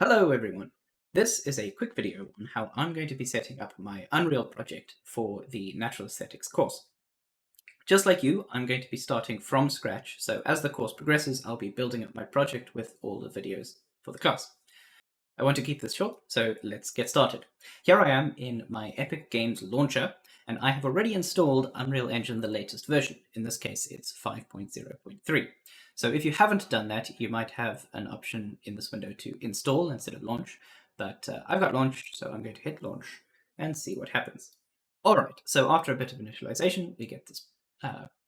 Hello everyone. This is a quick video on how I'm going to be setting up my Unreal project for the Natural Aesthetics course. Just like you, I'm going to be starting from scratch, so as the course progresses, I'll be building up my project with all the videos for the class. I want to keep this short, so let's get started. Here I am in my Epic Games launcher, and I have already installed Unreal Engine, the latest version. In this case, it's 5.0.3. So if you haven't done that, you might have an option in this window to install instead of launch, but I've got launched, so I'm going to hit launch and see what happens. All right, so after a bit of initialization, we get this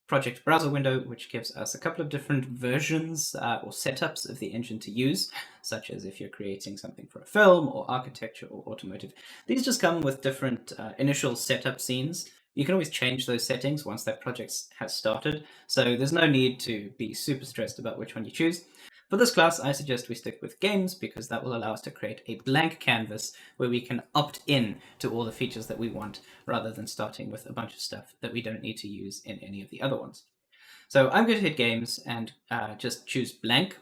project browser window, which gives us a couple of different versions or setups of the engine to use, such as if you're creating something for a film or architecture or automotive. These just come with different initial setup scenes. You can always change those settings once that project has started, so there's no need to be super stressed about which one you choose. For this class, I suggest we stick with games because that will allow us to create a blank canvas where we can opt in to all the features that we want rather than starting with a bunch of stuff that we don't need to use in any of the other ones. So I'm going to hit games and just choose blank.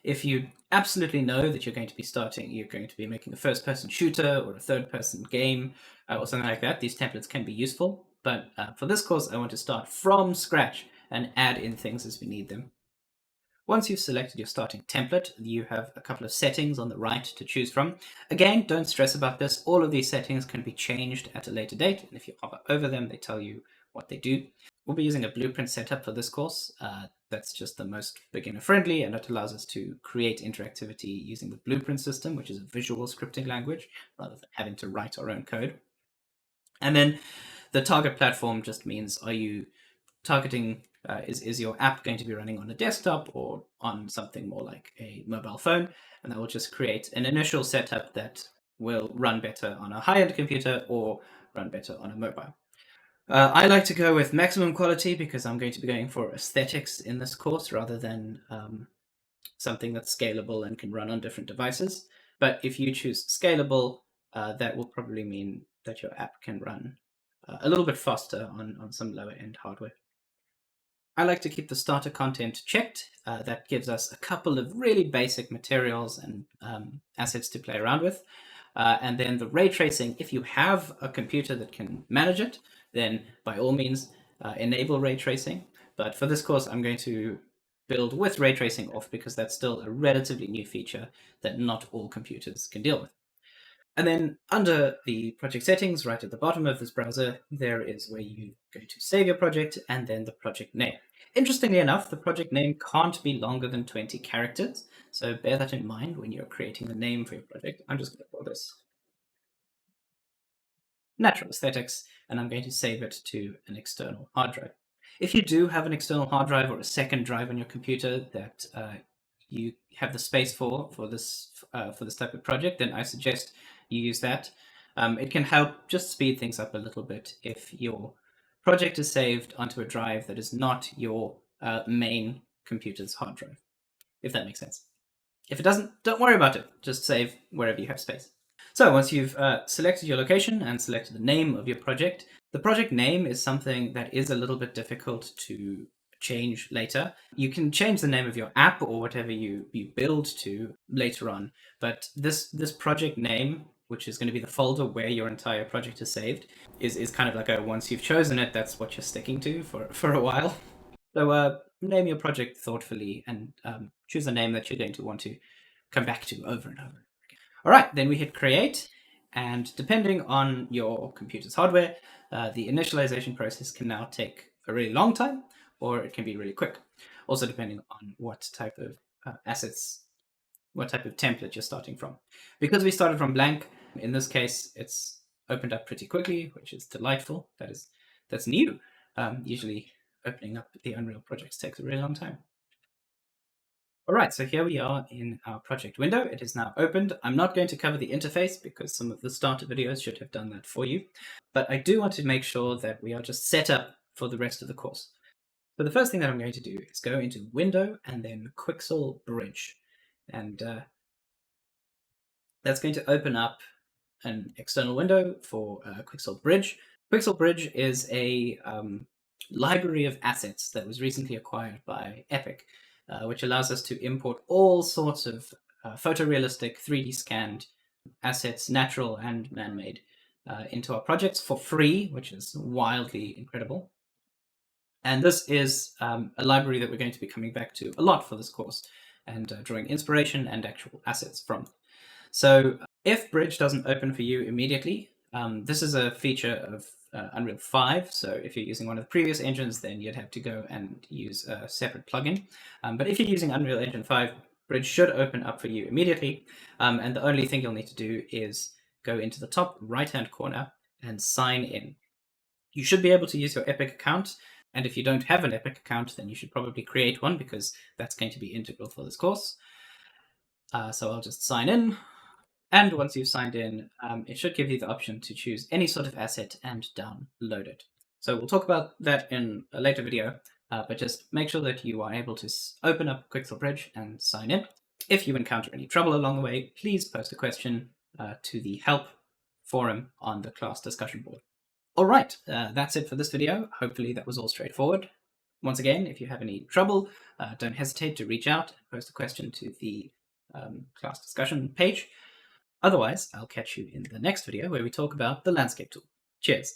If you absolutely know that you're going to be making a first-person shooter or a third-person game or something like that, these templates can be useful. But for this course, I want to start from scratch and add in things as we need them. Once you've selected your starting template, you have a couple of settings on the right to choose from. Again, don't stress about this. All of these settings can be changed at a later date, and if you hover over them, they tell you what they do. We'll be using a blueprint setup for this course. That's just the most beginner-friendly, and it allows us to create interactivity using the blueprint system, which is a visual scripting language, rather than having to write our own code. And then the target platform just means, are you targeting, is your app going to be running on a desktop or on something more like a mobile phone? And that will just create an initial setup that will run better on a high-end computer or run better on a mobile. I like to go with maximum quality because I'm going to be going for aesthetics in this course rather than something that's scalable and can run on different devices. But if you choose scalable, that will probably mean that your app can run a little bit faster on some lower end hardware. I like to keep the starter content checked. That gives us a couple of really basic materials and assets to play around with. And then the ray tracing, if you have a computer that can manage it, then by all means enable ray tracing. But for this course, I'm going to build with ray tracing off because that's still a relatively new feature that not all computers can deal with. And then under the project settings, right at the bottom of this browser, there is where you go to save your project and then the project name. Interestingly enough, the project name can't be longer than 20 characters. So bear that in mind when you're creating the name for your project. I'm just going to call this Natural Aesthetics, and I'm going to save it to an external hard drive. If you do have an external hard drive or a second drive on your computer that you have the space for this type of project, then I suggest you use that. It can help just speed things up a little bit if your project is saved onto a drive that is not your main computer's hard drive, if that makes sense. If it doesn't, don't worry about it. Just save wherever you have space. So once you've selected your location and selected the name of your project, the project name is something that is a little bit difficult to change later. You can change the name of your app or whatever you build to later on, but this project name, which is going to be the folder where your entire project is saved, is kind of like a once you've chosen it, that's what you're sticking to for a while. So name your project thoughtfully and choose a name that you're going to want to come back to over and over again. All right, then we hit create, and depending on your computer's hardware, the initialization process can now take a really long time, or it can be really quick. Also depending on what type of assets, what type of template you're starting from. Because we started from blank, in this case, it's opened up pretty quickly, which is delightful. That's new. Usually opening up the Unreal projects takes a really long time. All right, so here we are in our project window. It is now opened. I'm not going to cover the interface because some of the starter videos should have done that for you. But I do want to make sure that we are just set up for the rest of the course. So the first thing that I'm going to do is go into Window and then Quixel Bridge. And that's going to open up an external window for Quixel Bridge. Quixel Bridge is a library of assets that was recently acquired by Epic, which allows us to import all sorts of photorealistic, 3D scanned assets, natural and man-made, into our projects for free, which is wildly incredible. And this is a library that we're going to be coming back to a lot for this course and drawing inspiration and actual assets from. So if Bridge doesn't open for you immediately, this is a feature of Unreal 5. So if you're using one of the previous engines, then you'd have to go and use a separate plugin. But if you're using Unreal Engine 5, Bridge should open up for you immediately. And the only thing you'll need to do is go into the top right-hand corner and sign in. You should be able to use your Epic account. And if you don't have an Epic account, then you should probably create one because that's going to be integral for this course. So I'll just sign in. And once you've signed in, it should give you the option to choose any sort of asset and download it. So we'll talk about that in a later video, but just make sure that you are able to open up Quixel Bridge and sign in. If you encounter any trouble along the way, please post a question to the help forum on the class discussion board. All right, that's it for this video. Hopefully that was all straightforward. Once again, if you have any trouble, don't hesitate to reach out and post a question to the class discussion page. Otherwise, I'll catch you in the next video where we talk about the landscape tool. Cheers.